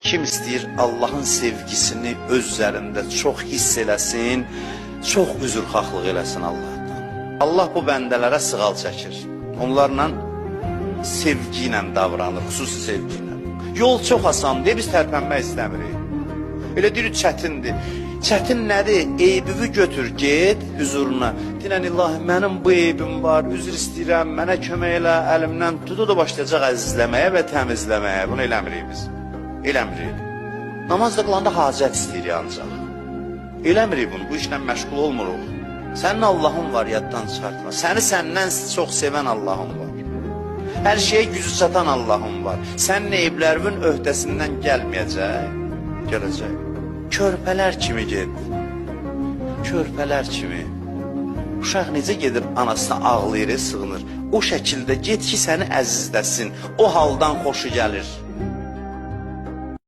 Kim istəyir Allahın sevgisini öz üzərində çox hiss eləsin, çox üzrxahlıq eləsin Allahdan. Allah bu bəndələrə sığal çəkir. Onlarla sevgi ilə davranır, xüsusi sevgi ilə. Yol çox asandır, biz tərpənmək istəmirik. Elə deyirik, çətindir. Çətin nədir? Eybivi götür, get hüzuruna. Dinən ilahi, mənim bu eybim var, üzr istəyirəm, mənə kömək elə, əlimdən tutu da başlayacaq əzizləməyə və təmizləməyə. Bunu eləmirik biz. Eləmirik. Namazda qılanda hacət istəyirik ancaq. Eləmirik bunu, bu işlə məşğul olmuruq. Sənin Allahın var, yaddan çıxartma. Səni səndən çox sevən Allahın var. Hər şeyə gücü çatan Allahın var. Sənin eyblərinin öhdəsindən gəlməyəcək, gələcək. Körpələr kimi get. Körpələr kimi. Uşaq necə gedir anasına ağlayır, sığınır. O şəkildə get ki, səni əzizləsin. O haldan xoşu gəlir.